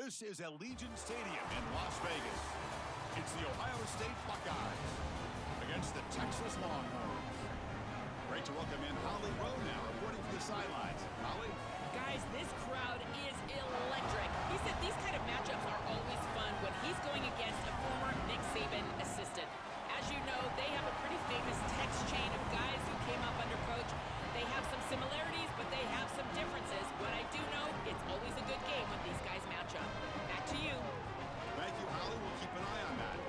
This is Allegiant Stadium in Las Vegas. It's the Ohio State Buckeyes against the Texas Longhorns. Great to welcome in Holly Rowe now, reporting from the sidelines. Holly? Guys, this crowd is electric. He said these kind of matchups are always fun when he's going against a former Nick Saban assistant. As you know, they have a pretty famous text chain of guys who came up under coach. They have some similarities, but they have some differences. What I do know, it's always a good game when these guys match up. Back to you. Thank you, Holly. We'll keep an eye on that.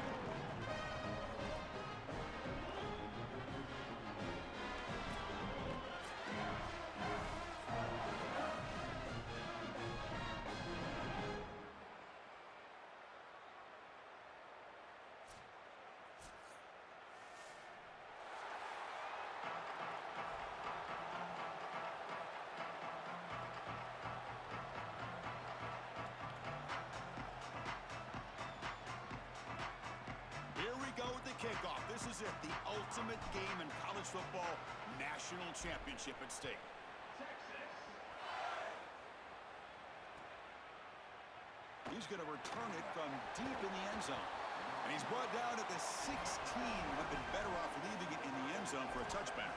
Kickoff. This is it, the ultimate game in college football, national championship at stake. He's going to return it from deep in the end zone. And he's brought down at the 16. Would have been better off leaving it in the end zone for a touchback.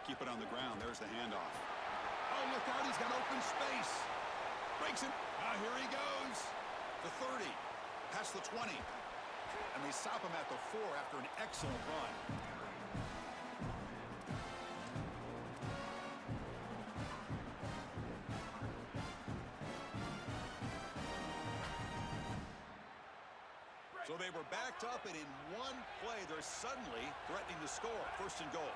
Keep it on the ground. There's the handoff. Oh, look out. He's got open space. Breaks it. Here he goes. The 30. Past the 20. And they stop him at the 4 after an excellent run. So they were backed up, and in one play, they're suddenly threatening to score. First and goal.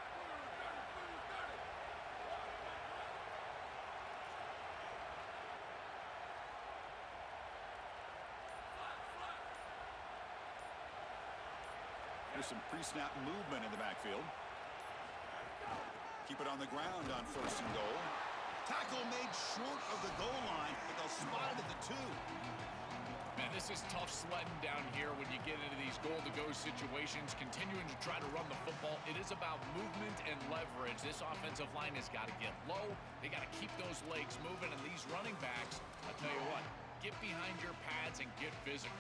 There's some pre-snap movement in the backfield. Keep it on the ground on first and goal. Tackle made short of the goal line, but they'll spot it at the 2. Man, this is tough sledding down here when you get into these goal-to-go situations, continuing to try to run the football. It is about movement and leverage. This offensive line has got to get low. They got to keep those legs moving, and these running backs, I'll tell you what, get behind your pads and get physical.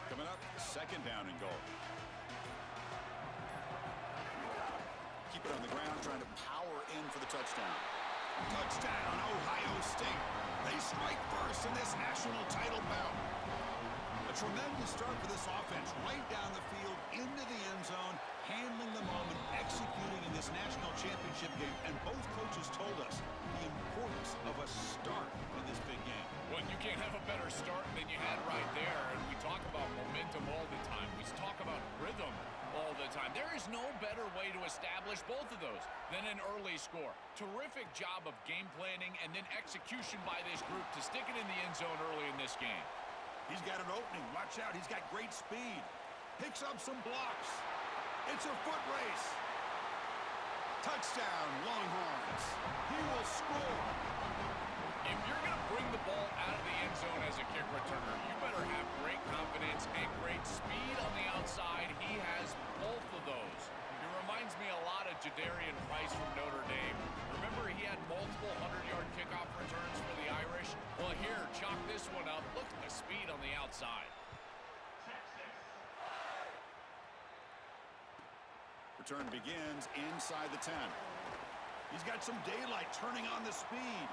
Coming up, second down and goal. Keep it on the ground, trying to power in for the touchdown. Touchdown, Ohio State. They strike first in this national title bout. A tremendous start for this offense, right down the field, into the end zone, handling the moment, executing in this national championship game. And both coaches told us the importance of a start in this big game. Well, you can't have a better start than you had right there. And we talk about momentum all the time. We talk about rhythm all the time. There is no better way to establish both of those than an early score. Terrific job of game planning and then execution by this group to stick it in the end zone early in this game. He's got an opening. Watch out. He's got great speed. Picks up some blocks. It's a foot race. Touchdown, Longhorns. He will score. If you're going to bring the ball out of the end zone as a kick returner, you better have great confidence and great speed on the outside. He has both of those. It reminds me a lot of Jadarian Price from Notre Dame. Remember, he had multiple 100-yard kickoff returns for the Irish? Well, here, chalk this one up. Look at the speed on the outside. Return begins inside the 10. He's got some daylight turning on the speed.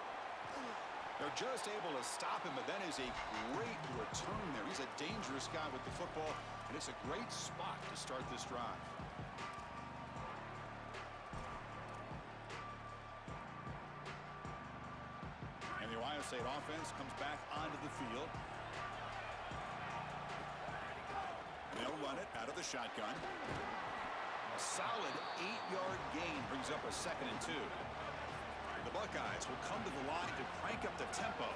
They're just able to stop him, but that is a great return there. He's a dangerous guy with the football, and it's a great spot to start this drive. And the Ohio State offense comes back onto the field. And they'll run it out of the shotgun. A solid 8-yard gain brings up a 2nd and 2. The Buckeyes will come to the line to crank up the tempo.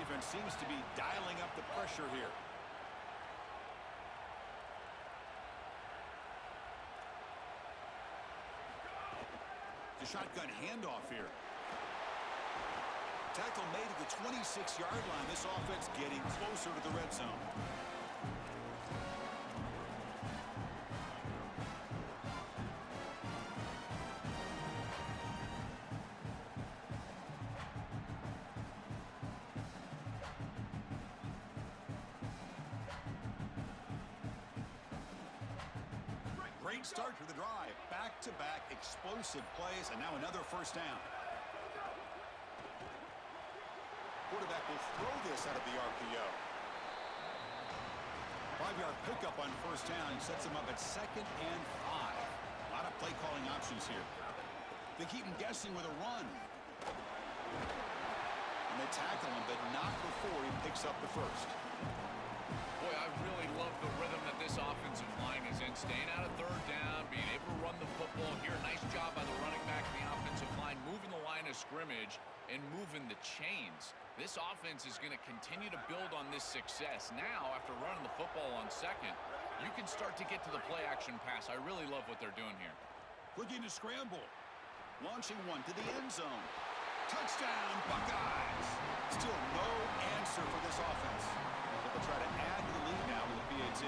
Defense seems to be dialing up the pressure here. shotgun handoff here. Tackle made at the 26-yard line. This offense getting closer to the red zone. Great start for the drive. Back-to-back explosive plays, and now another first down. Quarterback will throw this out of the RPO. 5-yard pickup on first down sets him up at 2nd and 5. A lot of play calling options here. They keep him guessing with a run. And they tackle him, but not before he picks up the first. Boy, I really love the rhythm that this offensive line is in. Staying out of third down, being able to run the football here. Nice job by the running back and the offensive line, moving the line of scrimmage and moving the chains. This offense is going to continue to build on this success. Now, after running the football on second, you can start to get to the play-action pass. I really love what they're doing here. Looking to scramble. Launching one to the end zone. Touchdown, Buckeyes! Still no answer for this offense. They'll try to add to the lead now with the PAT.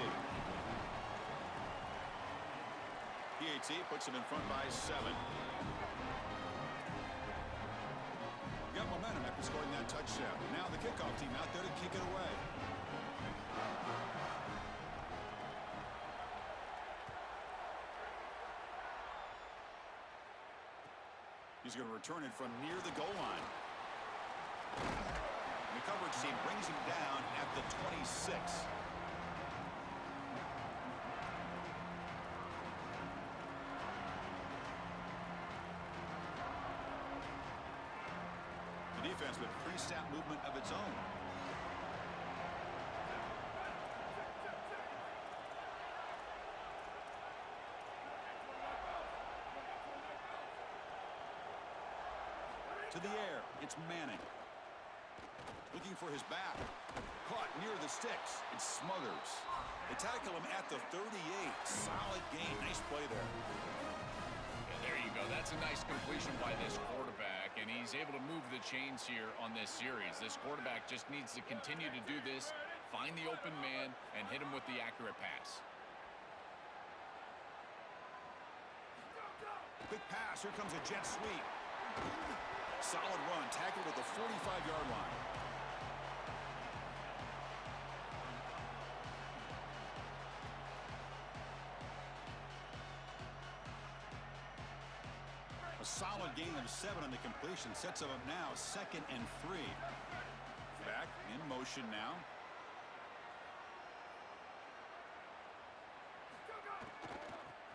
PAT puts them in front by 7. Got momentum after scoring that touchdown. Now the kickoff team out there to kick it away. He's going to return it from near the goal line. The coverage team brings him down at the 26. The defense with pre-snap movement of its own. To the air, it's Manning. Looking for his back. Caught near the sticks. It's Smothers. They tackle him at the 38. Solid gain. Nice play there. And there you go. That's a nice completion by this quarterback, and he's able to move the chains here on this series. This quarterback just needs to continue to do this, find the open man, and hit him with the accurate pass. Quick pass. Here comes a jet sweep. Solid run. Tackled at the 45-yard line. A solid gain of 7 on the completion. Sets him up now 2nd and 3. Back in motion now.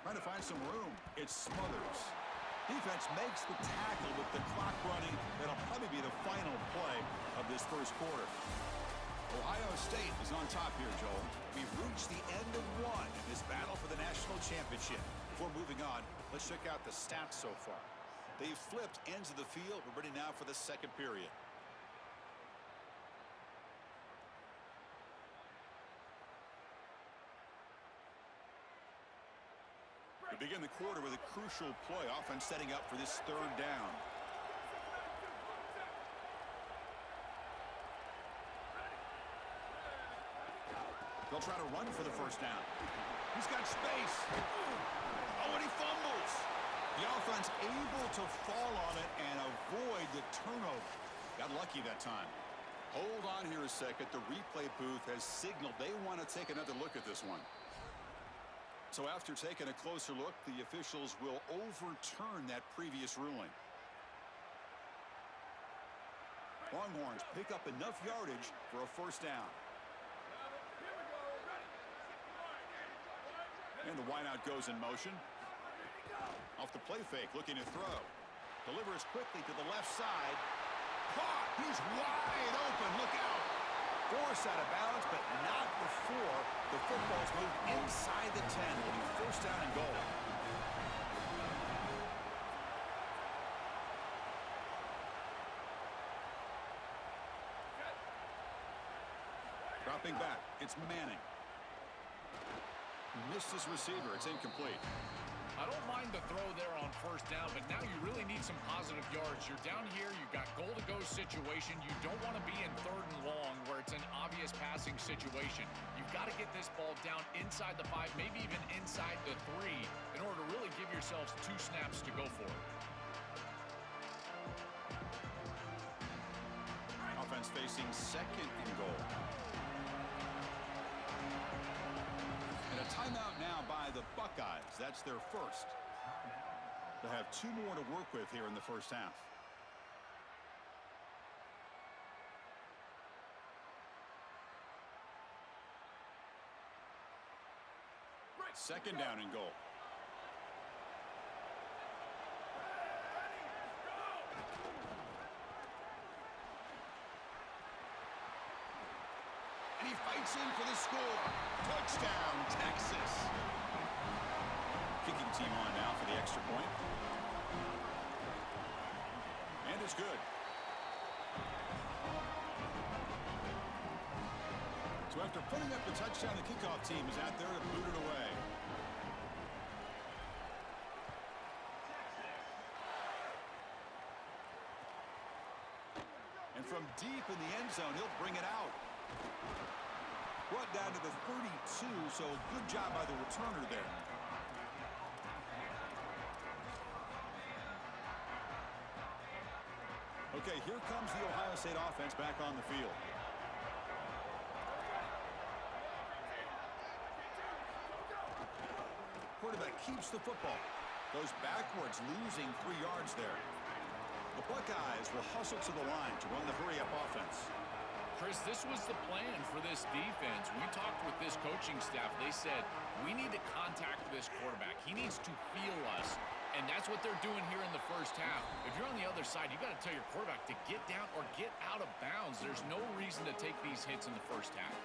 Trying to find some room. It's Smothers. Defense makes the tackle with the clock running. That'll probably be the final play of this first quarter. Ohio State is on top here, Joel. We've reached the end of one in this battle for the national championship. Before moving on, let's check out the stats so far. They've flipped ends of the field. We're ready now for the second period. We begin the quarter with a crucial play. Offense setting up for this third down. They'll try to run for the first down. He's got space. Oh, and he fumbles. The offense able to fall on it and avoid the turnover. Got lucky that time. Hold on here a second. The replay booth has signaled they want to take another look at this one. So after taking a closer look, the officials will overturn that previous ruling. Longhorns pick up enough yardage for a first down. And the wideout goes in motion. Off the play fake, looking to throw. Delivers quickly to the left side. Caught! He's wide open. Look out! Forced out of bounds, but not before the football's moved inside the 10. It'll be first down and goal. Dropping back, it's Manning. Missed his receiver. It's incomplete. I don't mind the throw there on first down, but now you really need some positive yards. You're down here, you've got goal-to-go situation. You don't want to be in third and long where it's an obvious passing situation. You've got to get this ball down inside the 5, maybe even inside the 3, in order to really give yourselves 2 snaps to go for it. Offense facing second and goal. And a timeout now by the Buckeyes. That's their first. They have 2 more to work with here in the first half. Second down and goal. And he fights in for the score. Touchdown, Texas. Kicking team on now for the extra point. And it's good. So after putting up the touchdown, the kickoff team is out there to boot it away. And from deep in the end zone, he'll bring it out. Brought down to the 32, so good job by the returner there. Okay, here comes the Ohio State offense back on the field. Quarterback keeps the football. Goes backwards, losing 3 yards there. The Buckeyes will hustle to the line to run the hurry-up offense. Chris, this was the plan for this defense. We talked with this coaching staff. They said, we need to contact this quarterback. He needs to feel us. And that's what they're doing here in the first half. If you're on the other side, you got to tell your quarterback to get down or get out of bounds. There's no reason to take these hits in the first half.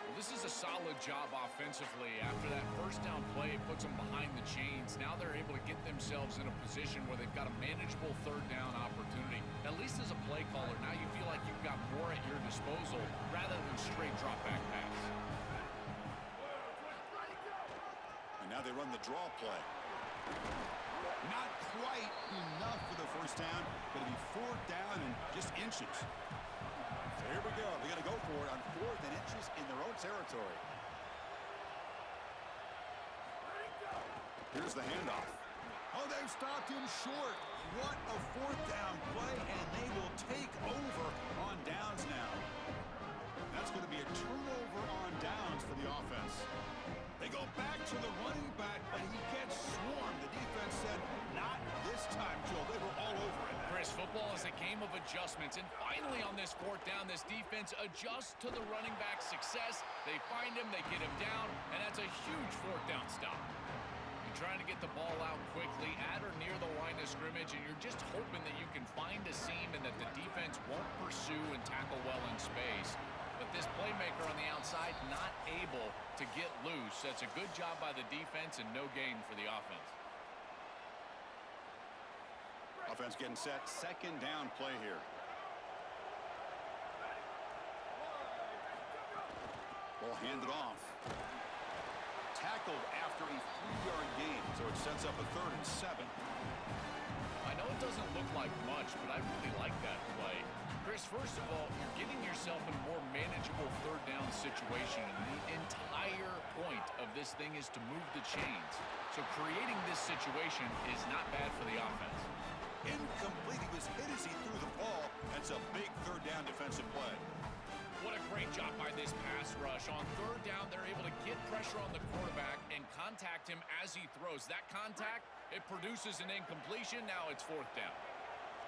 Well, this is a solid job offensively. After that first down play, puts them behind the chains. Now they're able to get themselves in a position where they've got a manageable third down opportunity. At least as a play caller, now you feel like you've got more at your disposal rather than straight drop back pass. And now they run the draw play. Not quite enough for the first down. Going to be 4th down and just inches. So here we go. They're going to go for it on 4th and inches in their own territory. Here's the handoff. Oh, they've stopped him short. What a 4th down play, and they will take over on downs now. That's going to be a turnover on downs for the offense. They go back to the running back, but he gets swarmed. The defense said, not this time, Joe. They were all over it. Chris, football is a game of adjustments, and finally on this 4th down, this defense adjusts to the running back's success. They find him, they get him down, and that's a huge 4th down stop. You're trying to get the ball out quickly at or near the line of scrimmage, and you're just hoping that you can find a seam and that the defense won't pursue and tackle well in space. But this playmaker on the outside not able to get loose. That's a good job by the defense and no gain for the offense. Offense getting set. 2nd down play here. Ball handed off. Tackled after a 3-yard gain, so it sets up a 3rd and 7. I know it doesn't look like much, but I really like that play. Chris, first of all, you're getting yourself in a more manageable 3rd down situation. And the entire point of this thing is to move the chains. So creating this situation is not bad for the offense. Incomplete. He was hit as he threw the ball. That's a big 3rd down defensive play. What a great job by this pass rush. On 3rd down, they're able to get pressure on the quarterback and contact him as he throws. That contact, it produces an incompletion. Now it's 4th down.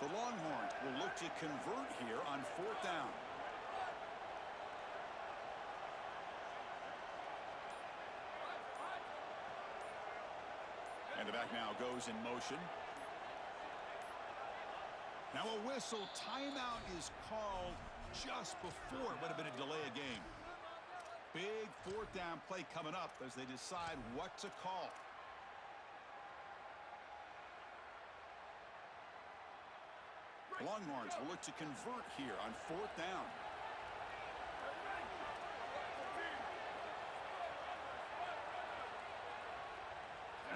The Longhorns will look to convert here on 4th down. And the back now goes in motion. Now a whistle. Timeout is called just before it would have been a delay of game. Big 4th down play coming up as they decide what to call. Longhorns will look to convert here on 4th down.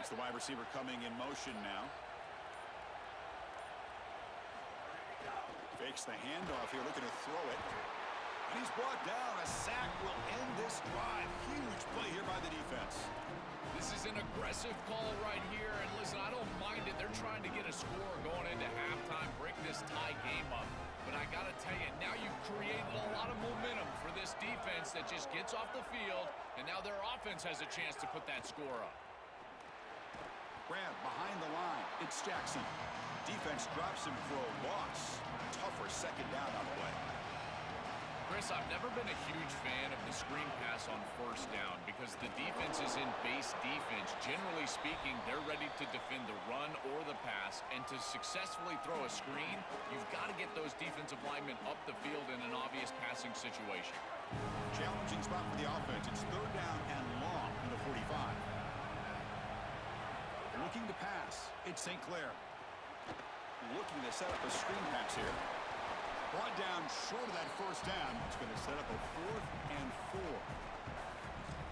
It's the wide receiver coming in motion now. Fakes the handoff here, looking to throw it. And he's brought down. A sack will end this drive. Huge play here by the defense. This is an aggressive call right here. And listen, I don't mind it. They're trying to get a score going into halftime, break this tie game up. But I got to tell you, now you've created a lot of momentum for this defense that just gets off the field. And now their offense has a chance to put that score up. Grab behind the line. It's Jackson. Defense drops him for a loss. Tougher second down on the way. Chris, I've never been a huge fan of the screen pass on first down because the defense is in base defense. Generally speaking, they're ready to defend the run or the pass, and to successfully throw a screen, you've got to get those defensive linemen up the field in an obvious passing situation. Challenging spot for the offense. It's third down and long in the 45. Looking to pass. It's St. Clair. Looking to set up a screen pass here. Brought down short of that first down. It's going to set up a 4th and 4.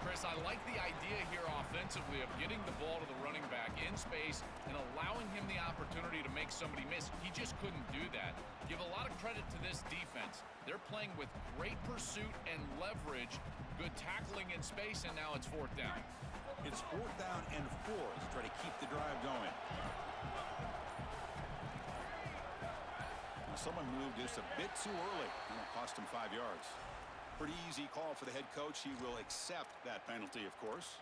Chris, I like the idea here offensively of getting the ball to the running back in space and allowing him the opportunity to make somebody miss. He just couldn't do that. Give a lot of credit to this defense. They're playing with great pursuit and leverage, good tackling in space, and now it's 4th down. It's 4th down and 4 to try to keep the drive going. Someone moved just a bit too early. It'll cost him 5 yards. Pretty easy call for the head coach. He will accept that penalty, of course.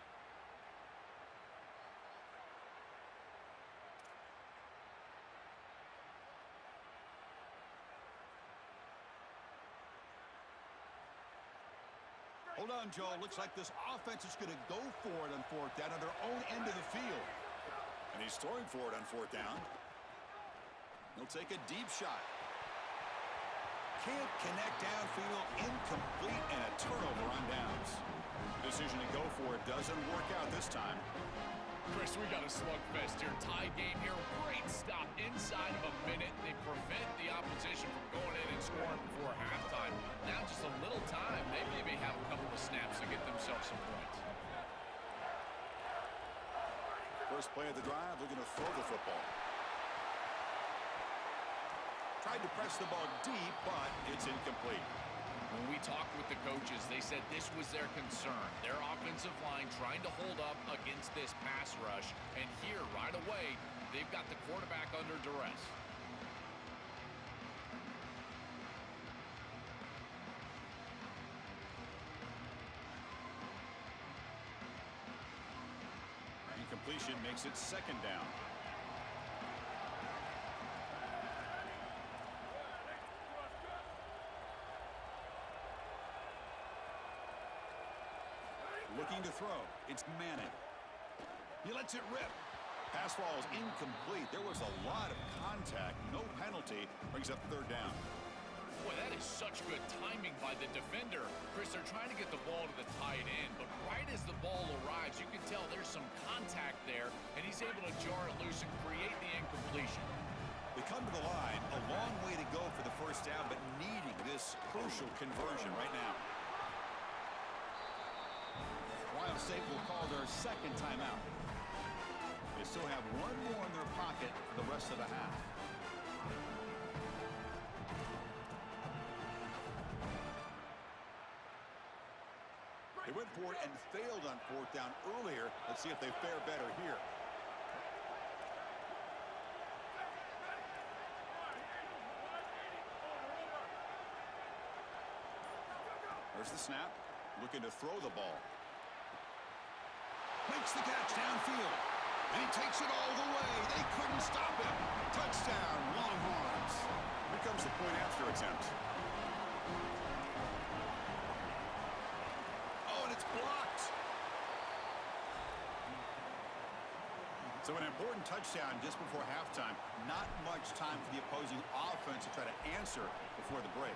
Hold on, Joe. Looks like this offense is going to go for it on 4th down on their own end of the field. And he's throwing for it on 4th down. He'll take a deep shot. Can't connect downfield, incomplete, and a turnover on downs. Decision to go for it doesn't work out this time. Chris, we got a slugfest here. Tie game here. Great stop inside of a minute. They prevent the opposition from going in and scoring before halftime. Now just a little time. They maybe have a couple of snaps to get themselves some points. First play of the drive, looking to throw the football. Tried to press the ball deep, but it's incomplete. When we talked with the coaches, they said this was their concern. Their offensive line trying to hold up against this pass rush. And here, right away, they've got the quarterback under duress. Incompletion makes it 2nd down. Looking to throw. It's Manning. He lets it rip. Pass ball is incomplete. There was a lot of contact. No penalty. Brings up 3rd down. Boy, that is such good timing by the defender. Chris, they're trying to get the ball to the tight end, but right as the ball arrives, you can tell there's some contact there, and he's able to jar it loose and create the incompletion. They come to the line. A long way to go for the first down, but needing this crucial conversion right now. Ohio State will call their 2nd timeout. They still have one more in their pocket for the rest of the half. They went for it and failed on 4th down earlier. Let's see if they fare better here. There's the snap. Looking to throw the ball. Makes the catch downfield. And he takes it all the way. They couldn't stop him. Touchdown, Longhorns. Here comes the point after attempt. Oh, and it's blocked. So an important touchdown just before halftime. Not much time for the opposing offense to try to answer before the break.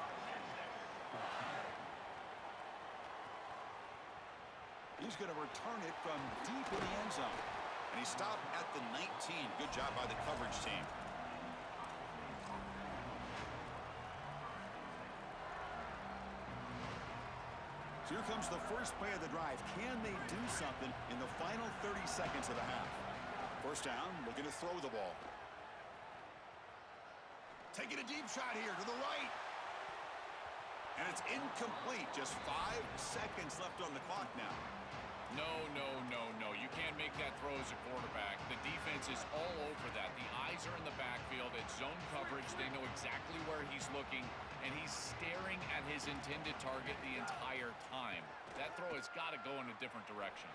He's going to return it from deep in the end zone. And he stopped at the 19. Good job by the coverage team. So here comes the first play of the drive. Can they do something in the final 30 seconds of the half? First down, looking to throw the ball. Taking a deep shot here to the right. And it's incomplete. Just 5 seconds left on the clock now. No. You can't make that throw as a quarterback. The defense is all over that. The eyes are in the backfield. It's zone coverage. They know exactly where he's looking, and he's staring at his intended target the entire time. That throw has got to go in a different direction.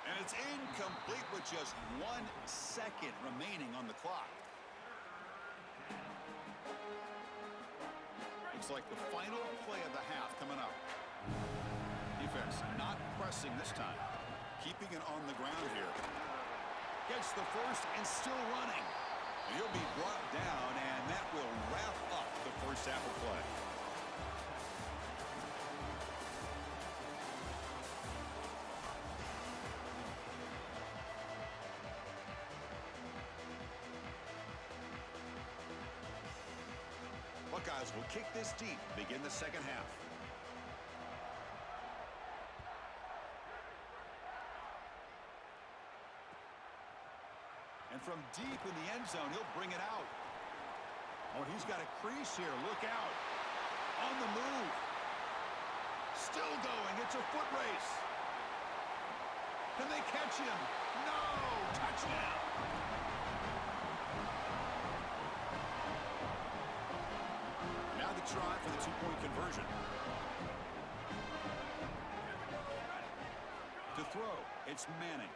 And it's incomplete with just 1 second remaining on the clock. Looks like the final play of the half coming up. Defense not pressing this time. Keeping it on the ground here. Gets the first and still running. And he'll be brought down, and that will wrap up the first half of play. Buckeyes will kick this deep to begin the second half. And from deep in the end zone, he'll bring it out. Oh, he's got a crease here. Look out. On the move. Still going. It's a foot race. Can they catch him? No! Touchdown! Now the try for the two-point conversion. To throw, it's Manning.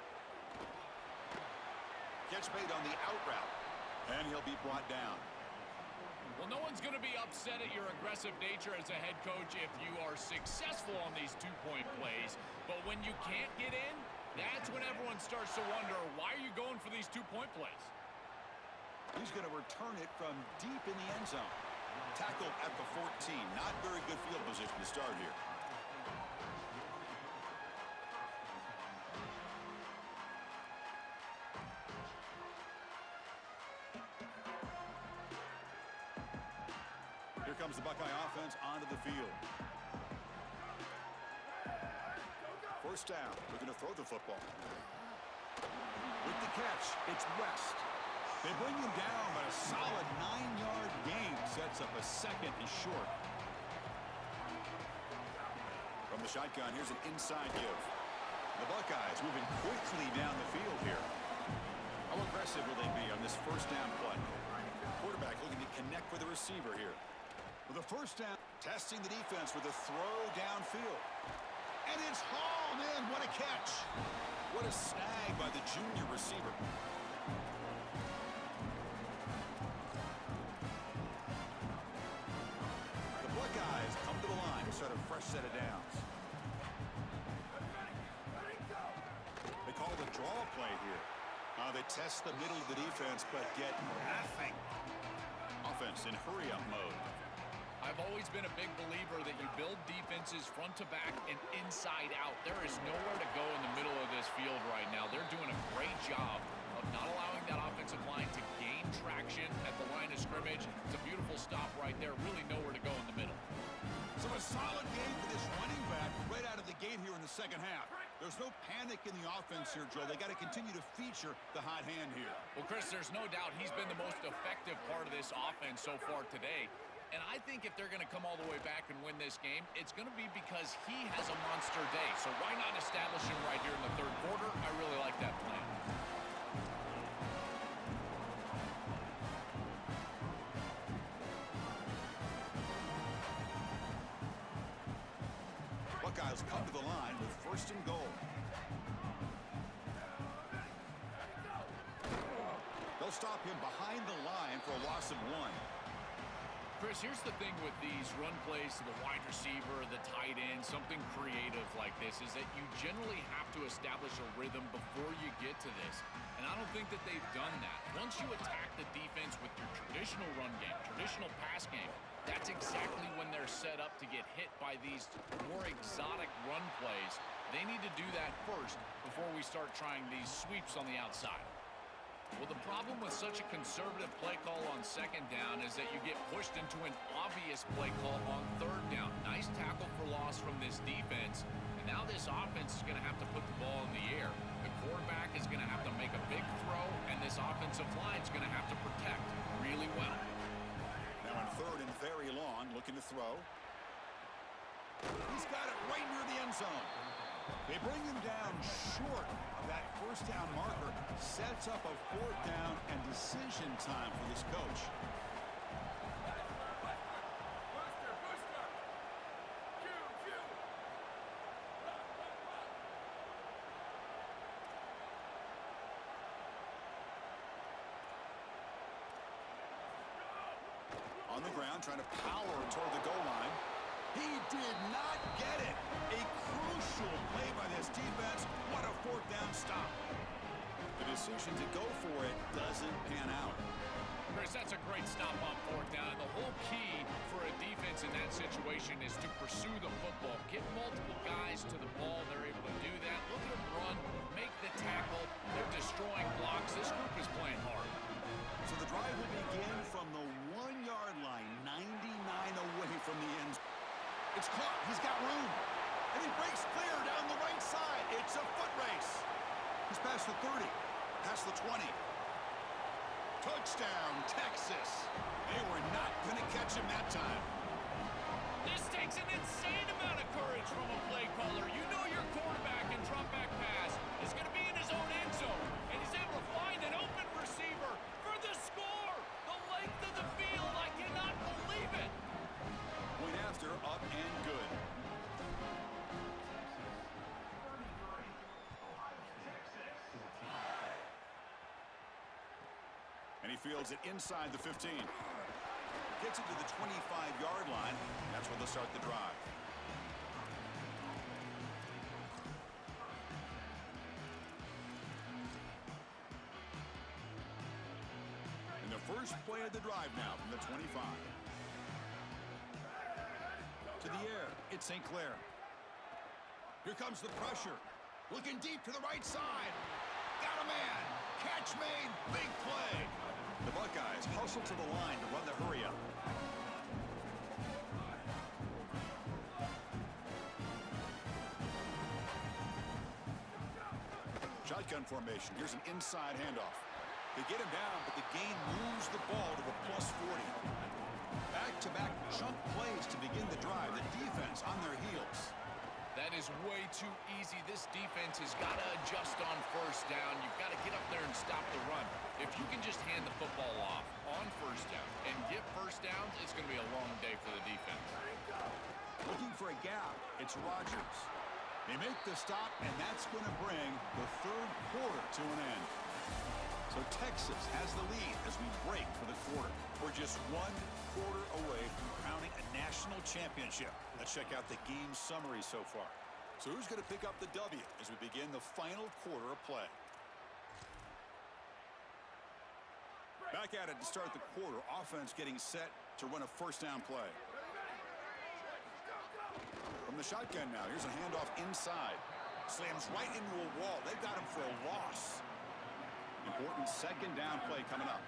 Catch made on the out route, and he'll be brought down. Well, no one's going to be upset at your aggressive nature as a head coach if you are successful on these two-point plays. But when you can't get in, that's when everyone starts to wonder, why are you going for these two-point plays? He's going to return it from deep in the end zone. Tackled at the 14. Not very good field position to start here. Here comes the Buckeye offense onto the field. First down. Looking to throw the football. With the catch, it's West. They bring him down, but a solid 9-yard gain sets up a second and short. From the shotgun, here's an inside give. The Buckeyes moving quickly down the field here. How aggressive will they be on this first down play? Quarterback looking to connect with the receiver here. With a first down, testing the defense with a throw downfield. And it's hauled in. What a catch. What a snag by the junior receiver. The Buckeyes come to the line to start a fresh set of downs. They call the draw play here. They test the middle of the defense, but get nothing. Offense in hurry-up mode. I've always been a big believer that you build defenses front to back and inside out. There is nowhere to go in the middle of this field right now. They're doing a great job of not allowing that offensive line to gain traction at the line of scrimmage. It's a beautiful stop right there. Really nowhere to go in the middle. So a solid game for this running back right out of the gate here in the second half. There's no panic in the offense here, Joe. They got to continue to feature the hot hand here. Well, Chris, there's no doubt he's been the most effective part of this offense so far today. And I think if they're going to come all the way back and win this game, it's going to be because he has a monster day. So why not establish him right here in the third quarter? I really like that plan. Buckeyes come to the line with first and goal. They'll stop him behind the line for a loss of 1. Chris, here's the thing with these run plays to the wide receiver, the tight end, something creative like this, is that you generally have to establish a rhythm before you get to this. And I don't think that they've done that. Once you attack the defense with your traditional run game, traditional pass game, that's exactly when they're set up to get hit by these more exotic run plays. They need to do that first before we start trying these sweeps on the outside. Well, the problem with such a conservative play call on second down is that you get pushed into an obvious play call on third down. Nice tackle for loss from this defense. And now this offense is going to have to put the ball in the air. The quarterback is going to have to make a big throw, and this offensive line is going to have to protect really well. Now on third and very long, looking to throw. He's got it right near the end zone. They bring him down short of that first down marker. Sets up a fourth down and decision time for this coach. On the ground, trying to power toward the goal line. He did not get it. A crucial play by this defense. What a fourth down stop. The decision to go for it doesn't pan out. Chris, that's a great stop on fourth down. And the whole key for a defense in that situation is to pursue the football. Get multiple guys to the ball. They're able to do that. Look at them run, make the tackle. They're destroying blocks. This group is playing hard. So the drive will begin from the 1-yard line, 99 away from the end. It's caught. He's got room. And he breaks clear down the right side. It's a foot race. He's past the 30, past the 20. Touchdown, Texas. They were not going to catch him that time. This takes an insane amount of courage from a play caller. You know your quarterback and drop back pass is going to be in his own end zone. And he's able to find an open receiver for the score. The length of the field, I cannot believe it. Point after, up and good. And he fields it inside the 15. Gets it to the 25-yard line. That's where they'll start the drive. And the first play of the drive now from the 25. To the air, it's St. Clair. Here comes the pressure. Looking deep to the right side. Got a man. Catch made. Big play. The Buckeyes hustle to the line to run the hurry up. Shotgun formation. Here's an inside handoff. They get him down, but the gain moves the ball to the plus 40. Back-to-back chunk plays to begin the drive. The defense on their heels. That is way too easy. This defense has got to adjust on first down. You've got to get up there and stop the run. If you can just hand the football off on first down and get first downs, it's going to be a long day for the defense. Looking for a gap, it's Rodgers. They make the stop, and that's going to bring the third quarter to an end. So Texas has the lead as we break for the quarter. We're just 1 quarter away from crowning a national championship. Let's check out the game summary so far. So who's going to pick up the W as we begin the final quarter of play? Back at it to start the quarter. Offense getting set to run a first down play. From the shotgun now, here's a handoff inside. Slams right into a wall. They've got him for a loss. Important second down play coming up.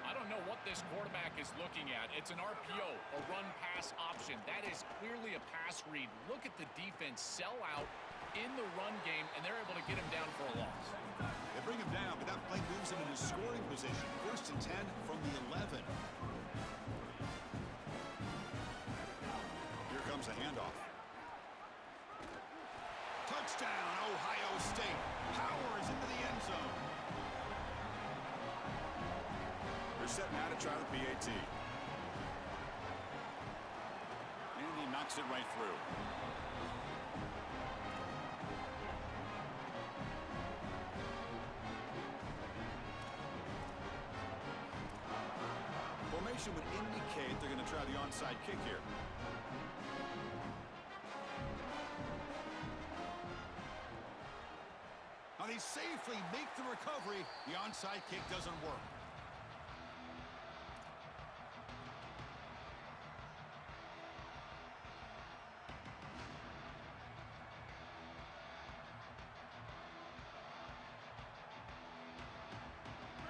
I don't know what this quarterback is looking at. It's an RPO, a run-pass option. That is clearly a pass read. Look at the defense sell out in the run game, and they're able to get him down for a loss. They bring him down, but that play moves him into scoring position. First and 10 from the 11. Here comes a handoff. Touchdown, Ohio State. Powers into the end zone. They're set now to try the PAT. And he knocks it right through. Formation would indicate they're going to try the onside kick here. Now they safely make the recovery. The onside kick doesn't work.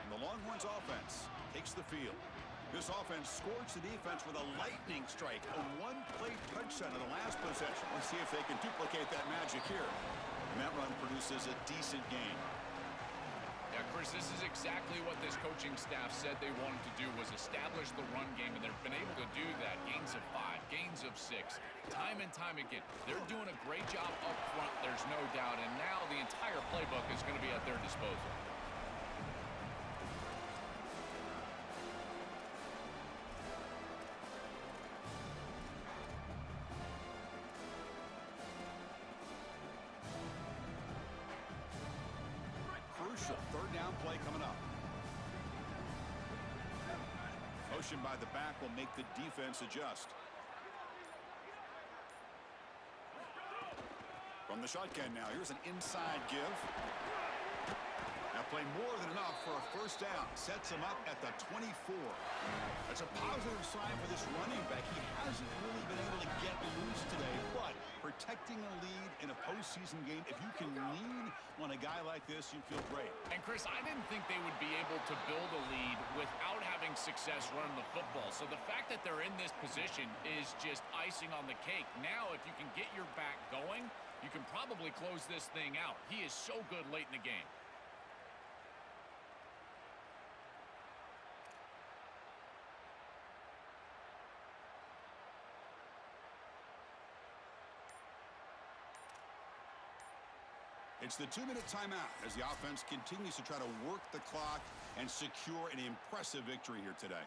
And the Longhorns offense takes the field. This offense scorched the defense with a lightning strike, a one-play touchdown in the last possession. Let's see if they can duplicate that magic here. And that run produces a decent gain. Yeah, Chris, this is exactly what this coaching staff said they wanted to do, was establish the run game, and they've been able to do that. Gains of 5, gains of 6, time and time again. They're doing a great job up front, there's no doubt, and now the entire playbook is going to be at their disposal. Crucial third down play coming up. Motion by the back will make the defense adjust. From the shotgun now, here's an inside give. That play more than enough for a first down. Sets him up at the 24. That's a positive sign for this running back. He hasn't really been able to get loose today, but protecting a lead in a postseason game, if you can lean on a guy like this, you feel great. And Chris, I didn't think they would be able to build a lead without having success running the football. So the fact that they're in this position is just icing on the cake. Now, if you can get your back going, you can probably close this thing out. He is so good late in the game. It's the 2-minute timeout as the offense continues to try to work the clock and secure an impressive victory here today.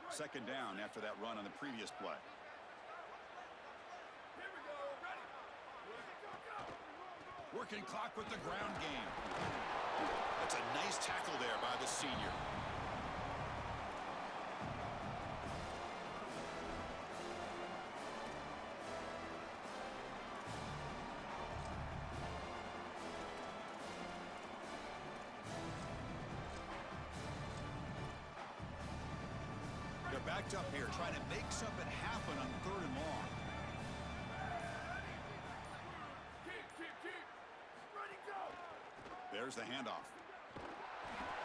Second down after that run on the previous play. Working clock with the ground game. That's a nice tackle there by the senior. They're backed up here, trying to make something happen on 3rd and long. There's the handoff.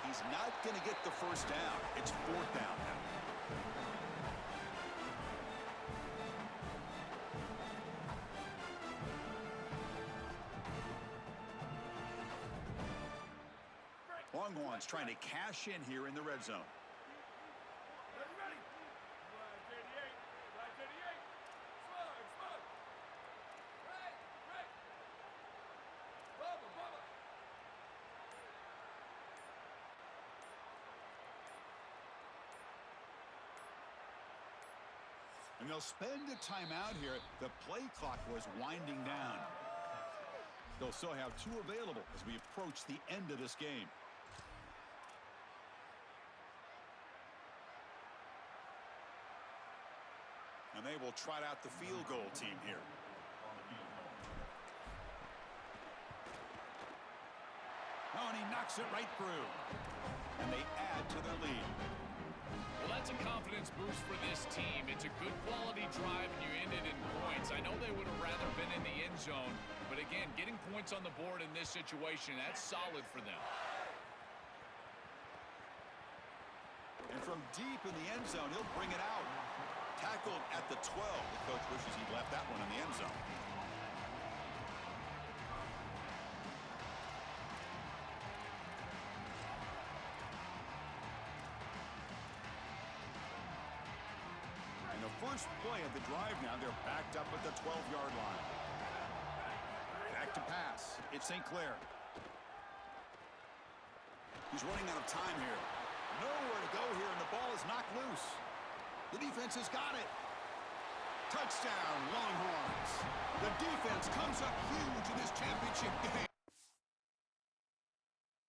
He's not going to get the first down. It's 4th down now. Longhorns trying to cash in here in the red zone. And they'll spend a timeout here. The play clock was winding down. They'll still have 2 available as we approach the end of this game. And they will trot out the field goal team here. Oh, and he knocks it right through. And they add to their lead. Well, that's a confidence boost for this team. It's a good quality drive, and you ended in points. I know they would have rather been in the end zone, but again, getting points on the board in this situation, that's solid for them. And from deep in the end zone, he'll bring it out. Tackled at the 12. The coach wishes he'd left that one in the end zone. And the first play of the drive now, they're backed up at the 12-yard line. Back to pass. It's St. Clair. He's running out of time here. Nowhere to go here, and the ball is knocked loose. The defense has got it. Touchdown, Longhorns. The defense comes up huge in this championship game.